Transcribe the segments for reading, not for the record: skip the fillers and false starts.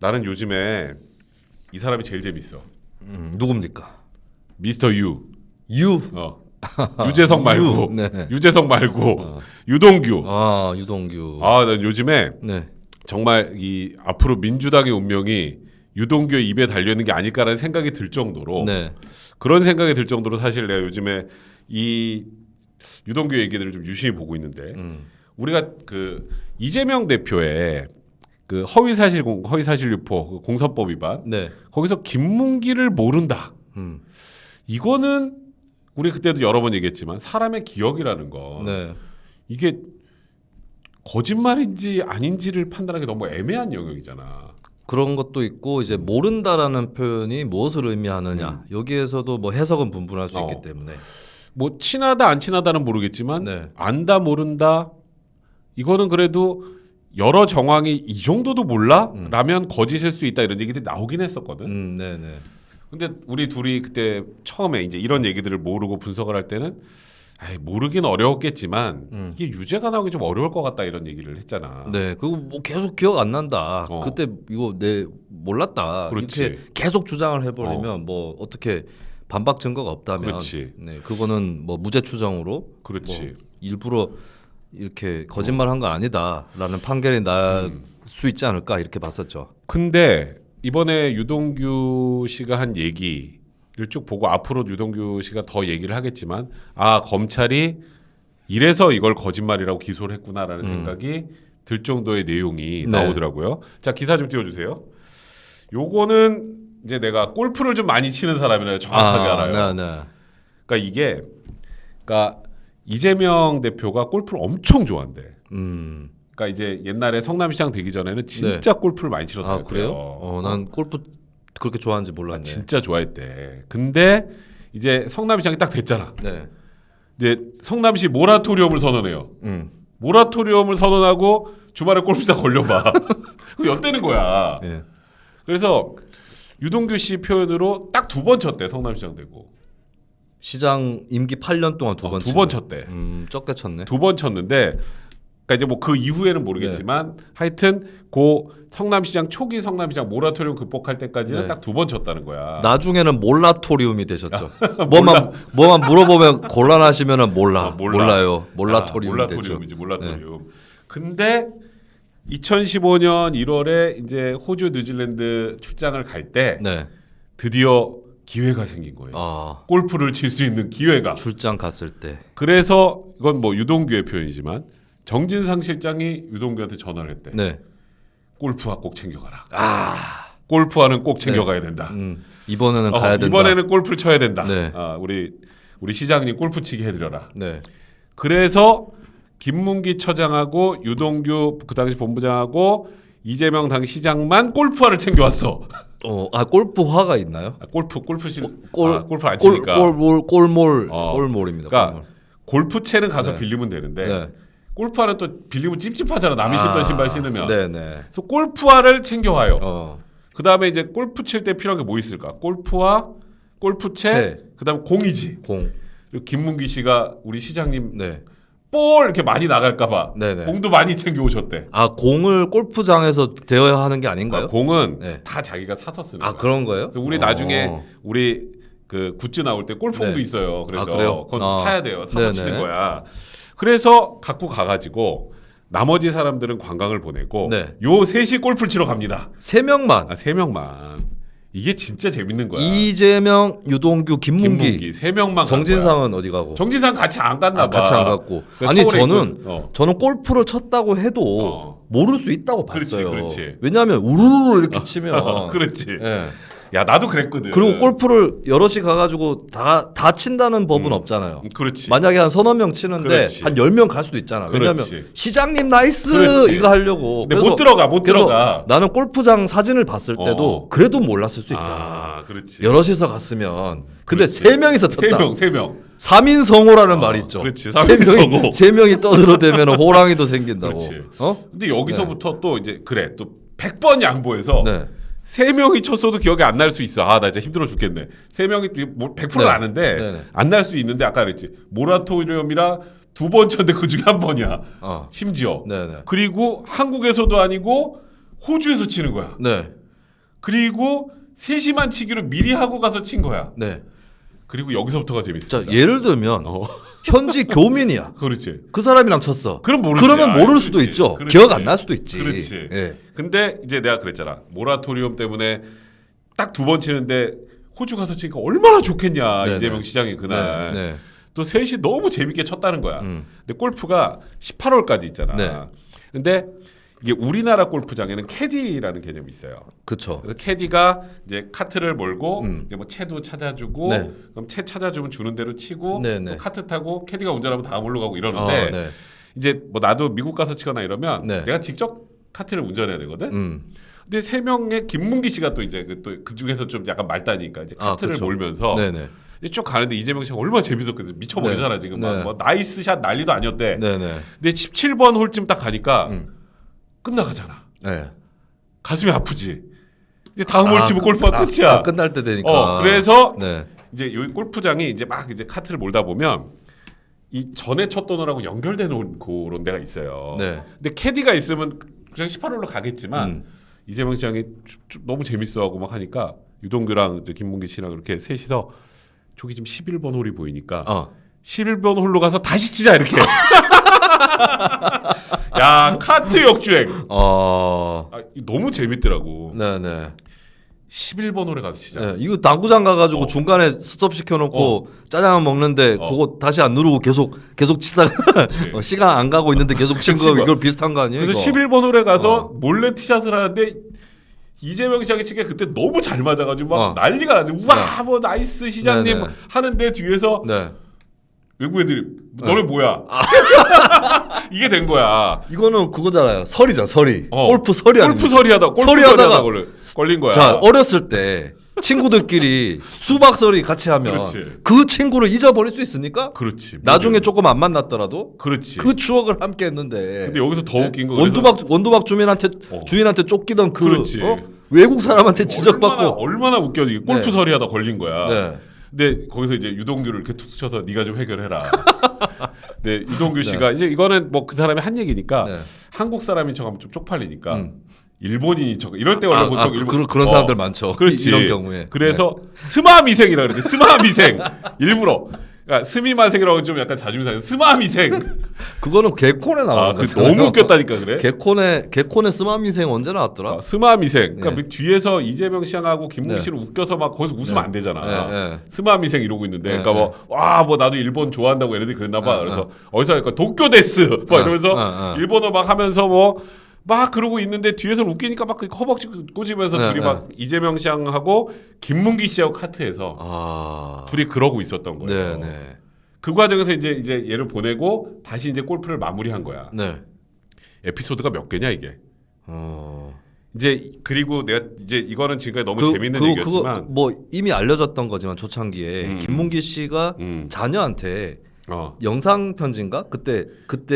나는 요즘에 이 사람이 제일 재밌어. 누굽니까? 미스터 유. 유. 유재석 말고. 네. 유재석 말고. 유동규. 아 유동규. 난 요즘에 네. 정말 이 앞으로 민주당의 운명이 유동규의 입에 달려 있는 게 아닐까라는 생각이 들 정도로 네. 그런 생각이 들 정도로 사실 내가 요즘에 이 유동규 얘기들을 좀 유심히 보고 있는데 우리가 그 이재명 대표의 그 허위사실 유포 그 공선법 위반 네. 거기서 김문기를 모른다. 이거는 우리 그때도 여러 번 얘기했지만 사람의 기억이라는 거 네. 이게 거짓말인지 아닌지를 판단하기 너무 애매한 영역이잖아. 그런 것도 있고 이제 모른다라는 표현이 무엇을 의미하느냐 여기에서도 뭐 해석은 분분할 수 있기 때문에 뭐 친하다 안 친하다는 모르겠지만 네. 안다 모른다 이거는 그래도 여러 정황이 이 정도도 몰라? 라면 거짓일 수 있다 이런 얘기들이 나오긴 했었거든. 네네. 근데 우리 둘이 그때 처음에 이제 이런 얘기들을 모르고 분석을 할 때는 모르긴 어려웠겠지만 이게 유죄가 나오기 좀 어려울 것 같다 이런 얘기를 했잖아. 네. 그리고 뭐 계속 기억 안 난다. 그때 이거 내 몰랐다. 그렇지. 이렇게 계속 주장을 해버리면 뭐 어떻게 반박 증거가 없다면 그렇지. 네. 그거는 뭐 무죄 추정으로 그렇지. 뭐 일부러 이렇게 거짓말한 거 아니다라는 판결이 날 수 있지 않을까 이렇게 봤었죠. 근데 이번에 유동규 씨가 한 얘기를 쭉 보고 앞으로 유동규 씨가 더 얘기를 하겠지만 검찰이 이래서 이걸 거짓말이라고 기소를 했구나라는 생각이 들 정도의 내용이 나오더라고요. 자, 기사 좀 띄워주세요. 요거는 이제 내가 골프를 좀 많이 치는 사람이라 정확하게 알아요. 네. 그러니까 이게 그러니까 이재명 대표가 골프를 엄청 좋아한대. 그러니까 이제 옛날에 성남시장 되기 전에는 진짜 골프를 많이 치러 다녔대요. 그래요? 난 골프 그렇게 좋아하는지 몰랐네. 진짜 좋아했대. 근데 이제 성남시장이 딱 됐잖아. 네. 이제 성남시 모라토리엄을 선언해요. 모라토리엄을 선언하고 주말에 골프장 걸려봐. 그럼 엿대는 거야. 네. 그래서 유동규 씨 표현으로 딱 2번 쳤대. 성남시장 되고. 시장 임기 8년 동안 2번 2번 쳤대. 적게 쳤네. 2번 쳤는데 그러니까 이제 뭐 그 이후에는 모르겠지만 하여튼 고 성남시장 초기 성남시장 모라토리엄 극복할 때까지는 딱 2번 쳤다는 거야. 나중에는 몰라토리움이 되셨죠. 뭐만 물어보면 곤란하시면은 몰라요. 몰라토리움이 됐죠. 몰라토리움이지 몰라토리움. 근데 2015년 1월에 이제 호주 뉴질랜드 출장을 갈 때 드디어 기회가 생긴 거예요. 골프를 칠 수 있는 기회가. 출장 갔을 때. 그래서 이건 뭐 유동규의 표현이지만 정진상 실장이 유동규한테 전화를 했대. 네. 골프화 꼭 챙겨가라. 골프화는 꼭 챙겨가야 된다. 이번에는 가야 된다. 이번에는 골프를 쳐야 된다. 네. 우리 시장님 골프 치게 해드려라. 네. 그래서 김문기 처장하고 유동규 그 당시 본부장하고 이재명 당시 시장만 골프화를 챙겨왔어. 골프화가 있나요? 골프 안 치니까. 골몰입니다. 그러니까 골프채는 가서 빌리면 되는데 골프화는 또 빌리면 찝찝하잖아. 남이 신던 신발 신으면. 그래서 골프화를 챙겨와요. 그 다음에 이제 골프 칠 때 필요한 게 뭐 있을까? 골프화, 골프채, 그 다음 공이지. 그리고 김문기 씨가 우리 시장님 볼 이렇게 많이 나갈까봐 공도 많이 챙겨 오셨대. 공을 골프장에서 대여야 하는 게 아닌가요? 공은 다 자기가 사서 쓰는 거야. 그런 거예요? 그래서 우리 나중에 우리 그 굿즈 나올 때 골프공도 있어요. 그래서 그건 사야 돼요. 사서 치는 거야. 그래서 갖고 가가지고 나머지 사람들은 관광을 보내고 요 셋이 골프를 치러 갑니다. 3명만. 3명만. 이게 진짜 재밌는 거야. 이재명, 유동규, 김문기 3명만. 정진상은 어디 가고? 정진상 같이 안 갔나 봐. 같이 안 갔고. 아니 저는 골프를 쳤다고 해도 모를 수 있다고 봤어요. 그렇지. 왜냐하면 우르르 이렇게 치면. 그렇지. 야 나도 그랬거든. 그리고 골프를 여럿이 가가지고 다 친다는 법은 없잖아요. 그렇지. 만약에 한 서너 명 치는데 한 10명 갈 수도 있잖아. 왜냐하면 시장님 나이스 이거 하려고. 근데 못 들어가. 나는 골프장 사진을 봤을 때도 그래도 몰랐을 수 있다. 그렇지. 여럿이서 갔으면. 근데 3명이서 쳤다. 3명. 3인성호라는 말이 있죠. 그렇지. 3인성호. 3명이 떠들어대면 호랑이도 생긴다고. 그렇지. 근데 여기서부터 또 이제 또 100번 양보해서 3명이 쳤어도 기억이 안 날 수 있어. 나 진짜 힘들어 죽겠네. 3명이 100%는 아는데 안 날 수 있는데 아까 그랬지. 모라토리엄이라 두 번 쳤는데 그 중에 한 번이야. 심지어. 네네. 그리고 한국에서도 아니고 호주에서 치는 거야. 네. 그리고 3시만 치기로 미리 하고 가서 친 거야. 네. 그리고 여기서부터가 재밌습니다. 자, 예를 들면 현지 교민이야. 그렇지. 그 사람이랑 쳤어. 그럼 모르지. 그러면 모를 그렇지. 수도 있죠. 그렇지. 기억 안 날 수도 있지. 그렇지. 예. 근데 이제 내가 그랬잖아. 모라토리엄 때문에 딱 2번 치는데 호주 가서 치니까 얼마나 좋겠냐. 네네. 이재명 시장이 그날. 네. 또 셋이 너무 재밌게 쳤다는 거야. 음. 근데 골프가 18홀까지 있잖아. 네. 근데 이게 우리나라 골프장에는 캐디라는 개념이 있어요. 그렇죠. 그래서 캐디가 이제 카트를 몰고 음. 이제 뭐 채도 찾아주고 네. 그럼 채 찾아주면 주는 대로 치고 네네. 또 카트 타고 캐디가 운전하면 다음 홀로 가고 이러는데 네. 이제 뭐 나도 미국 가서 치거나 이러면 네. 내가 직접 카트를 운전해야 되거든. 음. 근데 3명의 김문기 씨가 또 이제 그 중에서 좀 약간 말다니까 이제 카트를 그쵸. 몰면서 네네. 쭉 가는데 이재명 씨가 얼마나 재밌었거든. 미쳐버리잖아 네. 지금 네. 막 뭐 나이스 샷 난리도 아니었대. 네네. 근데 17번 홀쯤 딱 가니까 끝나가잖아. 네. 가슴이 아프지. 근데 다음 홀 치면 골프가 끝이야. 끝날 때 되니까. 그래서 네. 이제 이 골프장이 이제 막 이제 카트를 몰다 보면 이 전에 쳤던 홀하고 연결되는 그런 데가 있어요. 네. 근데 캐디가 있으면 그냥 18홀로 가겠지만 이재명 시장이 좀 너무 재밌어하고 막 하니까 유동규랑 이제 김문기 씨랑 이렇게 셋이서 저기 지금 11번 홀이 보이니까 11번 홀로 가서 다시 치자 이렇게. 야 카트 역주행. 너무 재밌더라고. 네네. 11번 홀에 가서 치자. 네. 이거 당구장 가가지고 중간에 스톱 시켜놓고 짜장면 먹는데 그거 다시 안 누르고 계속 치다가 시간 안 가고 있는데 계속 친 거 이걸 비슷한 거 아니에요? 그래서 이거? 11번 홀에 가서 몰래 티샷을 하는데 이재명 시장이 치기에 그때 너무 잘 맞아가지고 막 난리가 나죠. 우와 뭐 나이스 시장님 네네. 하는데 뒤에서 네. 외국 애들이 너네 뭐야? 이게 된 거야. 이거는 그거잖아요. 설이잖아, 설이. 골프 설이 아니에요. 골프 설이하다. 골프 설이하다가 걸린 거야. 자, 어렸을 때 친구들끼리 수박 설이 같이 하면 그렇지. 그 친구를 잊어버릴 수 있습니까? 그렇지. 나중에 조금 안 만났더라도 그렇지. 그 추억을 함께 했는데. 근데 여기서 더 웃긴 거 원두막 주민한테 주인한테 쫓기던 그 그렇지. 외국 사람한테 지적받고 얼마나 웃겨. 이게 골프 네. 설이하다 걸린 거야. 네. 근데 거기서 이제 유동규를 이렇게 툭 쳐서 네가 좀 해결해라. 네, 유동규 씨가 이제 이거는 뭐 그 사람이 한 얘기니까 네. 한국 사람인 척하면 좀 쪽팔리니까 일본인인 척 이럴 때 원래 보통 일본 그런 사람들 많죠. 그렇지. 이런 경우에. 그래서 스마미생이라 그러지. 스마미생 일부러. 그러니까 스미마생이라고 좀 약간 자존심 상해. 스마미생. 그거는 개콘에 나오는 거잖아요. 너무 웃겼다니까 그래. 개콘의 스마미생 언제 나왔더라? 스마미생. 그러니까 네. 뒤에서 이재명 시장하고 김문기 네. 씨를 웃겨서 막 거기서 웃으면 안 되잖아. 네. 스마미생 이러고 있는데, 네. 그러니까 뭐 나도 일본 좋아한다고 얘네들이 그랬나봐. 그래서 어디서 할까 도쿄데스 막 이러면서 일본어 막 하면서 막 그러고 있는데 뒤에서 웃기니까 막 허벅지 꼬집으면서 둘이 막 이재명 시장하고 김문기 씨하고 카트에서 둘이 그러고 있었던 거예요. 네. 그 과정에서 이제 얘를 보내고 다시 이제 골프를 마무리한 거야. 네. 에피소드가 몇 개냐 이게. 이제 그리고 내가 이제 이거는 지금까지 너무 재밌는 얘기였지만 그거 뭐 이미 알려졌던 거지만 초창기에 김문기 씨가 자녀한테 영상 편지인가 그때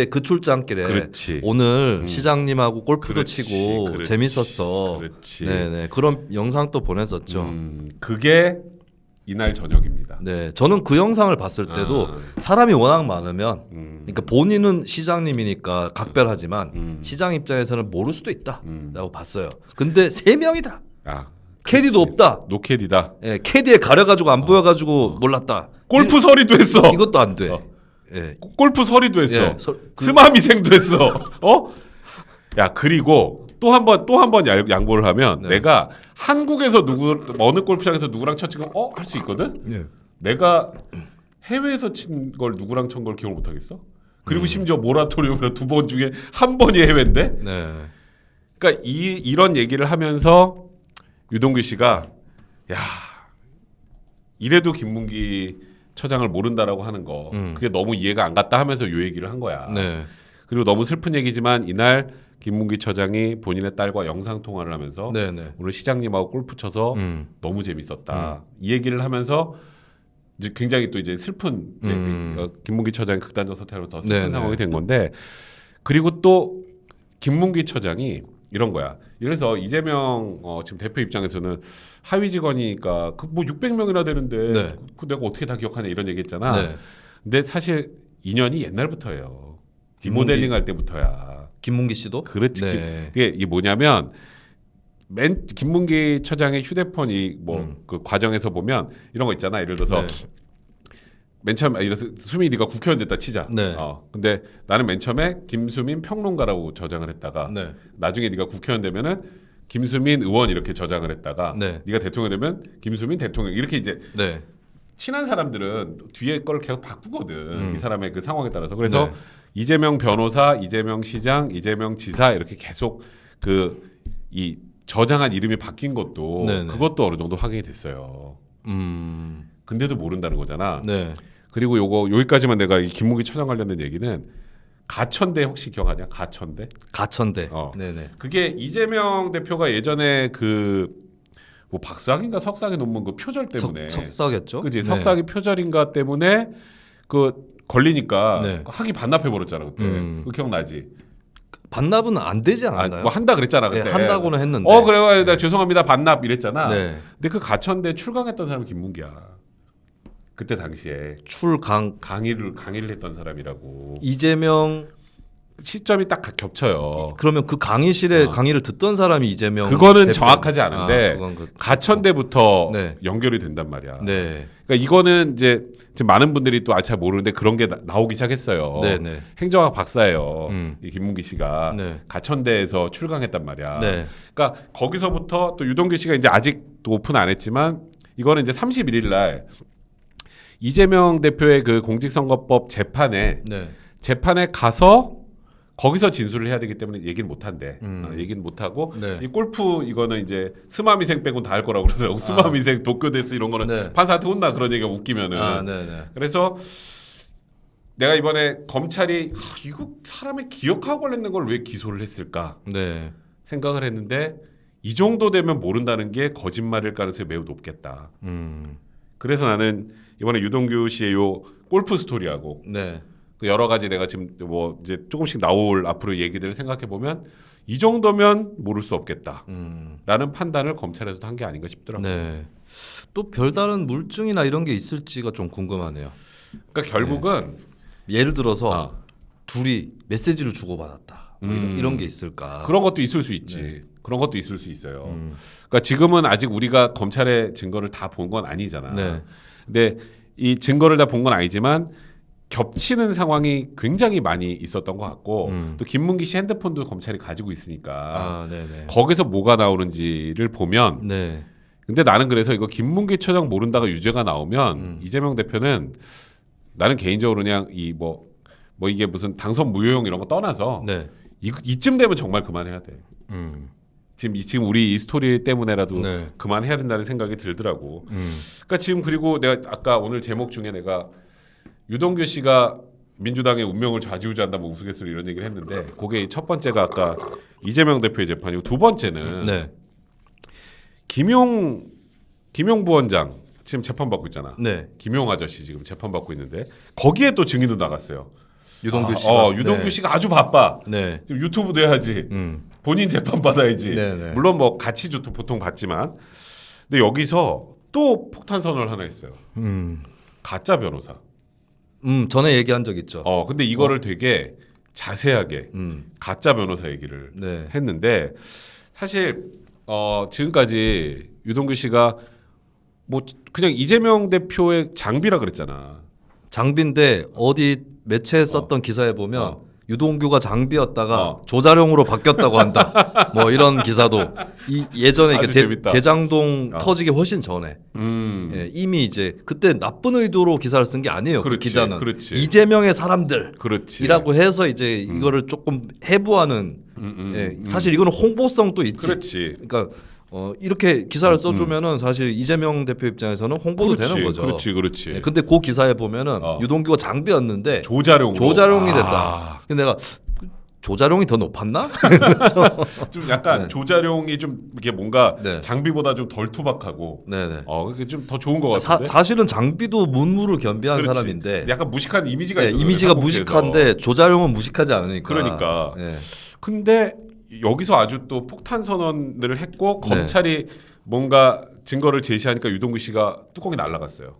그 출장길에 그렇지. 오늘 시장님하고 골프도 그렇지, 치고 그렇지, 재밌었어. 그렇지. 네네 그런 영상 또 보냈었죠. 그게 이날 저녁입니다. 네, 저는 그 영상을 봤을 때도 사람이 워낙 많으면, 그러니까 본인은 시장님이니까 각별하지만 시장 입장에서는 모를 수도 있다라고 봤어요. 근데 3명이다. 캐디도 없다. 노캐디다. 예, 캐디에 가려가지고 안 보여가지고 몰랐다. 골프 서리도 했어. 이것도 안 돼. 예. 골프 서리도 했어. 예, 스마미생도 했어. 야 그리고 또 한 번 양보를 하면 내가 한국에서 어느 골프장에서 누구랑 쳤지 할 수 있거든. 내가 해외에서 친 걸 누구랑 친 걸 기억을 못 하겠어. 그리고 심지어 모라토리움이라 2번 중에 한 번이 해외인데. 네. 그러니까 이런 얘기를 하면서 유동규 씨가 야 이래도 김문기 처장을 모른다라고 하는 거 그게 너무 이해가 안 갔다 하면서 요 얘기를 한 거야. 네. 그리고 너무 슬픈 얘기지만 이날 김문기 처장이 본인의 딸과 영상 통화를 하면서 네네. 오늘 시장님하고 골프 쳐서 너무 재밌었다. 이 얘기를 하면서 이제 굉장히 또 이제 슬픈 김문기 처장이 극단적 선택으로 더 슬픈 네네. 상황이 된 건데 그리고 또 김문기 처장이 이런 거야. 그래서 이재명 지금 대표 입장에서는 하위 직원이니까 그 뭐 600명이나 되는데 네. 그 내가 어떻게 다 기억하냐 이런 얘기했잖아. 네. 근데 사실 인연이 옛날부터예요. 김문기? 리모델링 할 때부터야. 김문기 씨도? 그렇지. 네. 이게 뭐냐면 김문기 처장의 휴대폰이 뭐 그 과정에서 보면 이런 거 있잖아. 예를 들어서 네. 맨 처음에 이래서 수민이 네가 국회의원 됐다 치자. 네. 근데 나는 맨 처음에 김수민 평론가라고 저장을 했다가 네. 나중에 네가 국회의원 되면은 김수민 의원 이렇게 저장을 했다가 네. 네가 대통령 되면 김수민 대통령 이렇게 이제 네. 친한 사람들은 뒤에 걸 계속 바꾸거든. 이 사람의 그 상황에 따라서. 그래서 네. 이재명 변호사, 이재명 시장, 이재명 지사 이렇게 계속 그 이 저장한 이름이 바뀐 것도 네네. 그것도 어느 정도 확인이 됐어요. 근데도 모른다는 거잖아. 네. 그리고 요거 여기까지만 내가 이 김문기 처장 관련된 얘기는 가천대 혹시 기억하냐? 가천대? 가천대. 어. 네네. 그게 이재명 대표가 예전에 그 뭐 박사학인가 석사학위 논문 그 표절 때문에 석사겠죠? 그지 네. 석사학위 표절인가 때문에 그 걸리니까 네. 학위 반납해 버렸잖아 그때. 그 기억나지? 반납은 안 되지 않았나요? 뭐 한다 그랬잖아 그때. 네, 한다고는 했는데. 그래요. 나 죄송합니다 반납 이랬잖아. 네. 근데 그 가천대 출강했던 사람이 김문기야. 그때 당시에 출강 강의를 했던 사람이라고. 이재명 시점이 딱 겹쳐요. 그러면 그 강의실에 강의를 듣던 사람이 이재명 그거는 대표. 정확하지 않은데 그건 가천대부터 네. 연결이 된단 말이야. 네. 그러니까 이거는 이제 지금 많은 분들이 또 잘 모르는데 그런 게 나오기 시작했어요. 네네. 행정학 박사예요. 이 김문기 씨가 네. 가천대에서 출강했단 말이야. 네. 그러니까 거기서부터 또 유동규 씨가 이제 아직도 오픈 안 했지만 이거는 이제 31일 날 이재명 대표의 그 공직선거법 재판에 가서 거기서 진술을 해야 되기 때문에 얘기를 못 한대. 얘기는 못 하고 네. 이 골프 이거는 이제 스마미생 빼고는 다 할 거라고 그러더라고. 스마미생 도쿄데스 이런 거는 네. 판사한테 혼나 그런 얘기가 웃기면은. 네네. 그래서 내가 이번에 검찰이 이거 사람의 기억하고 관련된 걸 왜 기소를 했을까 네. 생각을 했는데 이 정도 되면 모른다는 게 거짓말일 가능성이 매우 높겠다. 그래서 나는 이번에 유동규 씨의 요 골프 스토리하고 네. 그 여러 가지 내가 지금 뭐 이제 조금씩 나올 앞으로 얘기들을 생각해 보면 이 정도면 모를 수 없겠다라는 판단을 검찰에서도 한 게 아닌가 싶더라고요. 네. 또 별다른 물증이나 이런 게 있을지가 좀 궁금하네요. 그러니까 결국은 예를 들어서 둘이 메시지를 주고받았다. 뭐 이런 게 있을까? 그런 것도 있을 수 있지. 그런 것도 있을 수 있어요. 그러니까 지금은 아직 우리가 검찰의 증거를 다 본 건 아니잖아. 네. 근데 이 증거를 다 본 건 아니지만 겹치는 상황이 굉장히 많이 있었던 것 같고 또 김문기 씨 핸드폰도 검찰이 가지고 있으니까 네네. 거기서 뭐가 나오는지를 보면 네. 근데 나는 그래서 이거 김문기 처장 모른다가 유죄가 나오면 이재명 대표는 나는 개인적으로 그냥 이 뭐 이게 무슨 당선 무효용 이런 거 떠나서 네. 이쯤 되면 정말 그만해야 돼. 지금 우리 이 스토리 때문에라도 네. 그만해야 된다는 생각이 들더라고. 그러니까 지금 그리고 내가 아까 오늘 제목 중에 내가 유동규 씨가 민주당의 운명을 좌지우지한다 뭐 우스갯소리 이런 얘기를 했는데 그게 첫 번째가 아까 이재명 대표의 재판이고 두 번째는 네. 김용 부원장 지금 재판 받고 있잖아. 네. 김용 아저씨 지금 재판 받고 있는데 거기에 또 증인도 나갔어요. 유동규 씨가. 유동규 네. 씨가 아주 바빠. 네. 지금 유튜브도 해야지. 본인 재판 받아야지. 네네. 물론 뭐 같이 보통 받지만, 근데 여기서 또 폭탄 선언을 하나 했어요. 가짜 변호사. 전에 얘기한 적 있죠. 근데 이거를 되게 자세하게 가짜 변호사 얘기를 네. 했는데 사실 지금까지 유동규 씨가 뭐 그냥 이재명 대표의 장비라 그랬잖아. 장비인데 어디 매체에 썼던 기사에 보면 유동규가 장비였다가 조자룡으로 바뀌었다고 한다. 뭐 이런 기사도 예전에 아주 재밌다. 대장동 터지기 훨씬 전에 예, 이미 이제 그때 나쁜 의도로 기사를 쓴 게 아니에요. 그 그렇지, 기자는 그렇지. 이재명의 사람들이라고 그렇지. 해서 이제 이거를 조금 해부하는 예, 사실 이거는 홍보성도 있지. 그렇지. 그러니까 이렇게 기사를 써주면은 사실 이재명 대표 입장에서는 홍보도 되는 거죠. 그렇지. 예, 근데 그 기사에 보면은 유동규가 장비였는데 조자룡이 됐다. 근데 내가 조자룡이 더 높았나? 그래서 좀 약간 조자룡이 좀 이게 뭔가 네. 장비보다 좀 덜 투박하고, 네네. 그게 좀 더 좋은 것 같은데. 사실은 장비도 문무를 겸비한 그렇지. 사람인데 약간 무식한 이미지가 네, 있어요. 이미지가 무식한데 조자룡은 무식하지 않으니까. 그러니까. 네. 근데 여기서 아주 또 폭탄 선언을 했고 네. 검찰이 뭔가 증거를 제시하니까 유동규 씨가 뚜껑이 날아갔어요.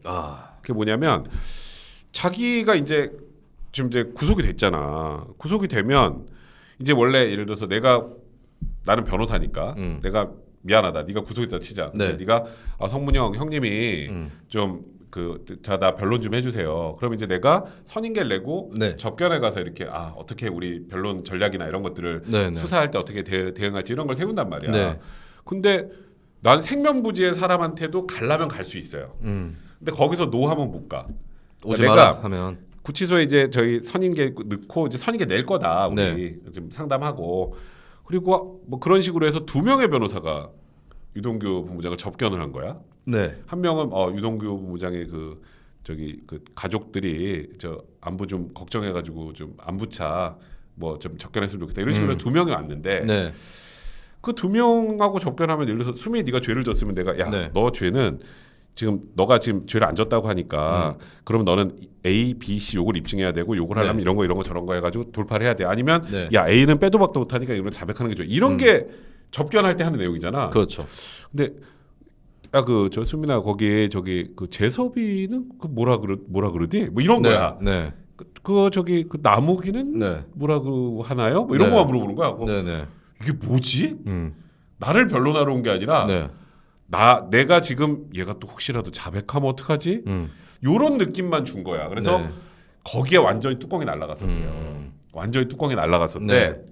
그게 뭐냐면 자기가 이제 지금 이제 구속이 됐잖아. 구속이 되면 이제 원래 예를 들어서 나는 변호사니까 내가 미안하다. 네가 구속했다 치자. 네. 근데 네가 성문형 형님이 좀 나 변론 좀 해주세요. 그럼 이제 내가 선임계를 내고 네. 접견에 가서 이렇게 어떻게 우리 변론 전략이나 이런 것들을 네, 네. 수사할 때 어떻게 대응할지 이런 걸 세운단 말이야. 네. 근데 난 생명부지의 사람한테도 가려면 갈 수 있어요. 근데 거기서 노하면 못 가. 오지 내가 마라 하면 구치소에 이제 저희 선임계 넣고 이제 선임계 낼 거다. 우리 네. 지금 상담하고 그리고 뭐 그런 식으로 해서 2명의 변호사가 유동규 본부장을 접견을 한 거야. 네. 한 명은 유동규 본부장의 그 가족들이 저 안부 좀 걱정해가지고 좀 안부차 뭐 좀 접견했으면 좋겠다 이런 식으로 2명이 왔는데 네. 그 2명하고 접견하면 예를 들어서 수미 네가 죄를 졌으면 내가 야 네. 너 죄는 지금 너가 지금 죄를 안 졌다고 하니까 그럼 너는 A, B, C 요걸 입증해야 되고 요걸 하려면 네. 이런 거 저런 거 해가지고 돌파를 해야 돼. 아니면 네. 야 A는 빼도 박도 못하니까 이걸 자백하는 게 좋아. 이런 게 접견할 때 하는 내용이잖아. 그렇죠. 근데 저 수민아 거기에 그 재섭이는 그 뭐라 그러디? 뭐 이런 네. 거야. 네. 그 나무기는 네. 뭐라고 하나요? 뭐 이런 네. 거만 물어보는 거야. 네. 네. 이게 뭐지? 음. 나를 변론하러 온 게 아니라 네. 내가 지금 얘가 또 혹시라도 자백하면 어떡하지? 요런 느낌만 준 거야. 그래서 네. 거기에 완전히 뚜껑이 날아갔었대요. 완전히 뚜껑이 날아갔었는데 네.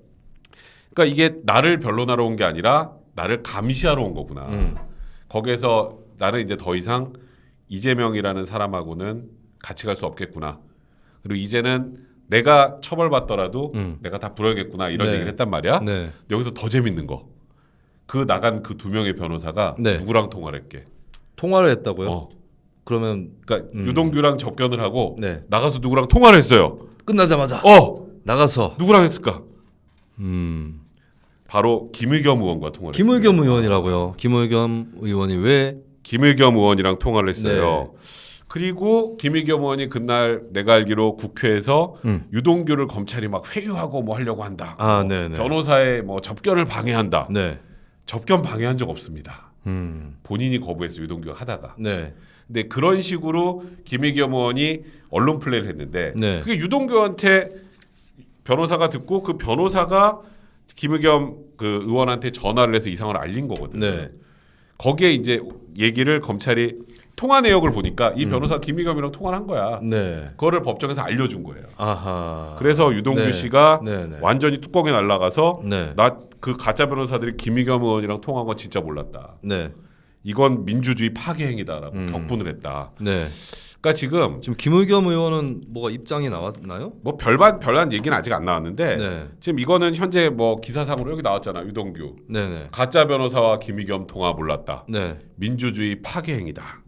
그러니까 이게 나를 변론하러 온 게 아니라 나를 감시하러 온 거구나. 거기에서 나는 이제 더 이상 이재명이라는 사람하고는 같이 갈 수 없겠구나. 그리고 이제는 내가 처벌받더라도 내가 다 불어야겠구나 이런 네. 얘기를 했단 말이야. 네. 여기서 더 재밌는 거. 나간 그 2명의 변호사가 네. 누구랑 통화를 했게? 통화를 했다고요? 그러면 그러니까 유동규랑 접견을 하고 네. 나가서 누구랑 통화를 했어요. 끝나자마자 나가서 누구랑 했을까? 음. 바로 김의겸 의원과 통화를 했어요. 김의겸 의원이라고요. 김의겸 의원이 왜? 김의겸 의원이랑 통화를 했어요. 네. 그리고 김의겸 의원이 그날 내가 알기로 국회에서 유동규를 검찰이 막 회유하고 뭐 하려고 한다. 네네. 변호사의 뭐 접견을 방해한다. 네. 접견 방해한 적 없습니다. 본인이 거부했어요. 유동규가 하다가. 네. 근데 그런 식으로 김의겸 의원이 언론 플레이를 했는데 네. 그게 유동규한테 변호사가 듣고 그 변호사가 김의겸 그 의원한테 전화를 해서 이 상황을 알린 거거든요. 네. 거기에 이제 얘기를 검찰이 통화 내역을 보니까 이 변호사 김의겸이랑 통화를 한 거야. 네. 그거를 법정에서 알려준 거예요. 아하. 그래서 유동규 네. 씨가 네, 네. 완전히 뚜껑에 날아가서 네. 나 그 가짜 변호사들이 김의겸 의원이랑 통화한 건 진짜 몰랐다. 네. 이건 민주주의 파괴 행위다라고 격분을 했다. 네. 그러니까 지금 김의겸 의원은 뭐가 입장이 나왔나요? 뭐 별한 얘기는 아직 안 나왔는데 네. 지금 이거는 현재 뭐 기사상으로 여기 나왔잖아. 유동규 네네. 가짜 변호사와 김의겸 통화 몰랐다. 네. 민주주의 파괴 행위다.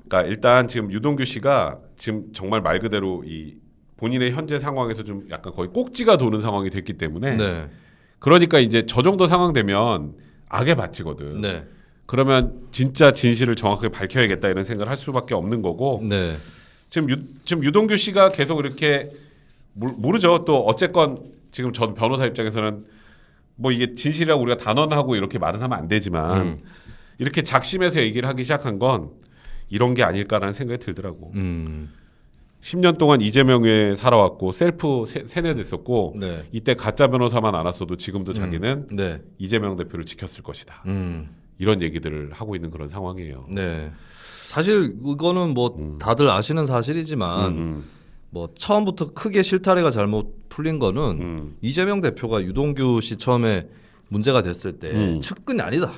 그러니까 일단 지금 유동규 씨가 지금 정말 말 그대로 이 본인의 현재 상황에서 좀 약간 거의 꼭지가 도는 상황이 됐기 때문에 네. 그러니까 이제 저 정도 상황 되면 악에 바치거든. 네. 그러면 진짜 진실을 정확하게 밝혀야겠다 이런 생각을 할 수밖에 없는 거고 네. 지금 유동규 씨가 계속 이렇게 모르죠. 또 어쨌건 지금 전 변호사 입장에서는 뭐 이게 진실이라고 우리가 단언하고 이렇게 말은 하면 안 되지만 이렇게 작심해서 얘기를 하기 시작한 건 이런 게 아닐까라는 생각이 들더라고. 10년 동안 이재명에 살아왔고 셀프 세뇌됐었고 네. 이때 가짜 변호사만 안 왔어도 지금도 자기는 네. 이재명 대표를 지켰을 것이다. 이런 얘기들을 하고 있는 그런 상황이에요. 네. 사실 이거는 뭐 다들 아시는 사실이지만 뭐 처음부터 크게 실타래가 잘못 풀린 거는 이재명 대표가 유동규 씨 처음에 문제가 됐을 때 측근이 아니다.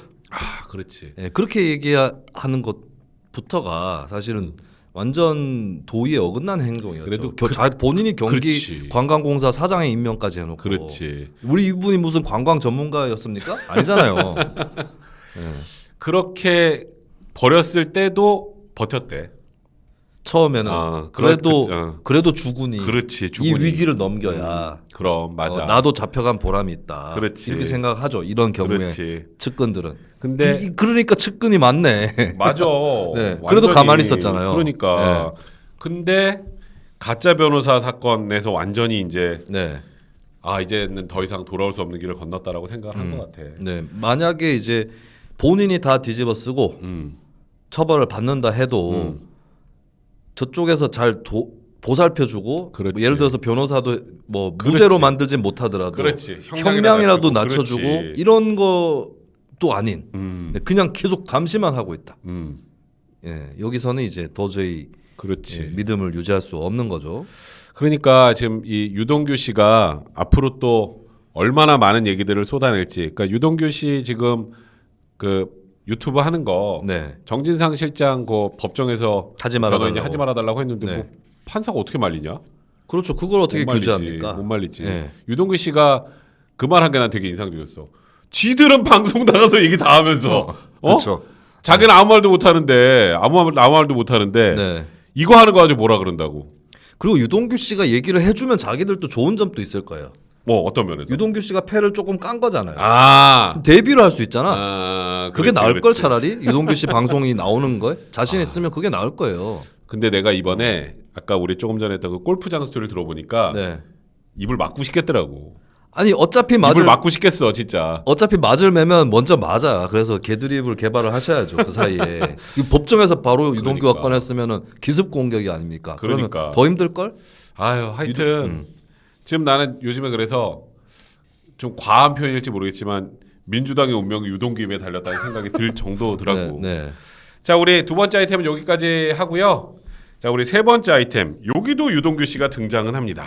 그렇지. 네, 그렇게 얘기하는 것부터가 사실은 완전 도의에 어긋난 행동이었죠. 그래도 본인이 경기 그렇지. 관광공사 사장의 임명까지 해놓고. 그렇지. 우리 이분이 무슨 관광 전문가였습니까? 아니잖아요. 그렇게 버렸을 때도 버텼대. 처음에는 그래도 주군이 그렇지, 이 위기를 넘겨야 그럼 맞아. 나도 잡혀간 보람이 있다. 그렇지. 이렇게 생각하죠. 이런 경우에 그렇지. 측근들은. 근데 그러니까 측근이 많네. 맞아. 네. 그래도 가만히 있었잖아요. 그러니까. 네. 근데 가짜 변호사 사건에서 완전히 이제 네. 이제는 더 이상 돌아올 수 없는 길을 건넜다라고 생각을 한 것 같아. 네. 만약에 이제 본인이 다 뒤집어 쓰고 처벌을 받는다 해도 저쪽에서 잘 보살펴주고 그렇지. 뭐 예를 들어서 변호사도 뭐 그렇지. 무죄로 만들진 못하더라도 그렇지. 형량이라도 낮추고. 낮춰주고 그렇지. 이런 것도 아닌 그냥 계속 감시만 하고 있다. 예, 여기서는 이제 도저히 그렇지. 예, 믿음을 유지할 수 없는 거죠. 그러니까 지금 이 유동규 씨가 앞으로 또 얼마나 많은 얘기들을 쏟아낼지. 그러니까 유동규 씨 지금 그 유튜브 하는 거 네. 정진상 실장 그 법정에서 하지 말아달라고. 변호인이 하지 말아달라고 했는데 네. 뭐 판사가 어떻게 말리냐? 그렇죠. 그걸 어떻게 못 말리지. 규제합니까? 못 말리지. 예. 유동규 씨가 그 말 한 게 난 되게 인상적이었어. 지들은 방송 나가서 얘기 다 하면서 그렇죠. 자기는 아무 말도 못 하는데 아무 말도 못 하는데 네. 이거 하는 거 가지고 뭐라 그런다고. 그리고 유동규 씨가 얘기를 해주면 자기들도 좋은 점도 있을 거예요. 뭐 어떤 면에서? 유동규 씨가 패를 조금 깐 거잖아요. 아, 데뷔를 할 수 있잖아. 그렇지, 그게 나을 걸 그렇지. 차라리 유동규 씨 방송이 나오는 거에 자신 있으면 그게 나을 거예요. 근데 내가 이번에 아까 우리 조금 전에 했던 그 골프장 스토리를 들어보니까 네. 입을 막고 싶겠더라고. 아니 어차피 입을 막고 싶겠어 진짜. 어차피 맞을 매면 먼저 맞아. 그래서 개드립을 개발을 하셔야죠 그 사이에. 이 법정에서 바로 유동규가 그러니까. 꺼냈으면은 기습 공격이 아닙니까? 그러니까. 그러면 더 힘들 걸? 아유 하여튼 지금 나는 요즘에 그래서 좀 과한 표현일지 모르겠지만 민주당의 운명이 유동규 입에 달렸다는 생각이 들 정도더라고. 네. 자 우리 두 번째 아이템은 여기까지 하고요. 자 우리 세 번째 아이템 여기도 유동규 씨가 등장은 합니다.